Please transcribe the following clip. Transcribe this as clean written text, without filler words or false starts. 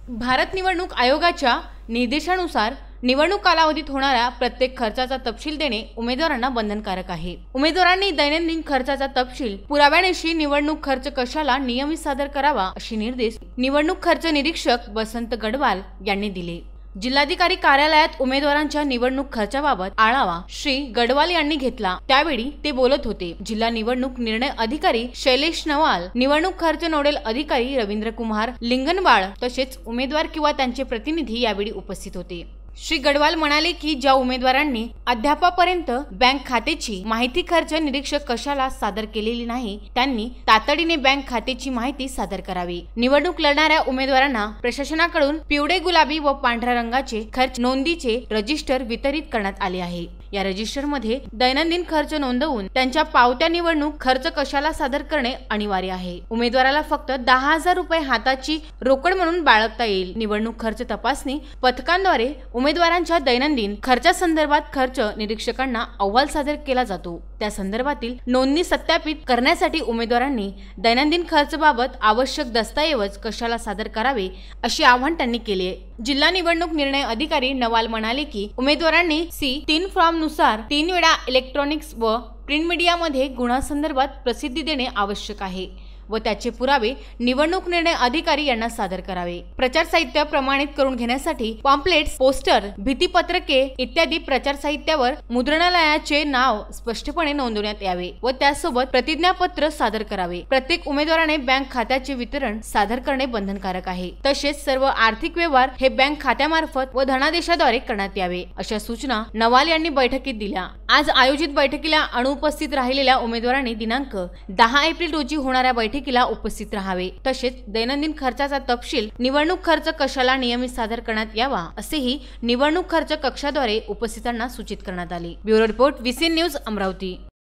भारत निवडणूक आयोगाच्या निर्देशानुसार निवडणूक कालावधीत होणाऱ्या प्रत्येक खर्चाचा तपशील देणे उमेदवारांना बंधनकारक आहे। उमेदवारांनी दैनंदिन खर्चाचा तपशील पुराव्यानिशी निवडणूक खर्च कशाला नियमित सादर करावा असे निर्देश निवडणूक खर्च निरीक्षक वसंत गडवाल यांनी दिले। जिल्हाधिकारी कार्यालयात उमेदवारांच्या निवडणूक खर्चाबाबत आढावा श्री गडवाल यांनी घेतला, त्यावेळी ते बोलत होते। जिल्हा निवडणूक निर्णय अधिकारी शैलेश नवाल, निवडणूक खर्च नोडल अधिकारी रवींद्र कुमार लिंगनवाळ तसेच उमेदवार किंवा त्यांचे प्रतिनिधी यावेळी उपस्थित होते। श्री गडवाल म्हणाले की ज्या उमेदवारांनी अद्यापपर्यंत बँक खात्याची माहिती खर्च निरीक्षक कशाला सादर केलेली नाही त्यांनी तातडीने बँक खात्याची माहिती सादर करावी। निवडणूक लढणाऱ्या उमेदवारांना प्रशासनाकडून पिवळे, गुलाबी व पांढऱ्या रंगाचे खर्च नोंदीचे रजिस्टर वितरित करण्यात आले आहे। या रजिस्टर मध्ये दैनंदिन खर्च नोंदवून त्यांच्या पावत्या निवडणूक खर्च कशाला सादर करणे अनिवार्य आहे। उमेदवाराला फक्त 10,000 रुपये हाताची रोकड म्हणून बाळगता येईल। निवडणूक खर्च तपासणी पथकांद्वारे उमेदवारांच्या दैनंदिन खर्चासंदर्भात खर्च निरीक्षकांना अहवाल सादर केला जातो। त्या संदर्भातील नोंदणी सत्यापित करण्यासाठी उमेदवारांनी दैनंदिन खर्चाबाबत आवश्यक दस्तऐवज कशाला सादर करावे असे आवाहन त्यांनी केले। जिल्हा निवडणूक निर्णय अधिकारी नवाल म्हणाले की उमेदवारांनी C3 फॉर्म नुसार 3 वेळा इलेक्ट्रॉनिक्स व प्रिंट मीडियामध्ये गुन्ह्यासंदर्भात प्रसिद्धी देणे आवश्यक आहे व त्याचे पुरावे निवडणूक निर्णय अधिकारी यांना सादर करावे। प्रचार साहित्य प्रमाणित करून घेण्यासाठी पॉम्पलेट्स, पोस्टर, भित्तीपत्रके इत्यादी प्रचार साहित्यावर मुद्रणालयाचे नाव स्पष्टपणे नोंदवण्यात यावे व त्यासोबत प्रतिज्ञापत्र सादर करावे। प्रत्येक उमेदवाराने बँक खात्याचे वितरण सादर करणे बंधनकारक आहे। तसेच सर्व आर्थिक व्यवहार हे बँक खात्यामार्फत व धनादेशाद्वारे करण्यात यावे अशा सूचना नवाल यांनी बैठकीत दिल्या। आज आयोजित बैठकीला अनुपस्थित राहिलेल्या उमेदवारांनी दिनांक 10 एप्रिल रोजी होणाऱ्या बैठकीला उपस्थित राहावे। तसेच दैनंदिन खर्चाचा तपशील निवडणूक खर्च कशाला नियमित सादर करण्यात यावा असेही निवडणूक खर्च कक्षाद्वारे उपस्थितांना सूचित करण्यात आले। Bureau report, VCN news, Amravati.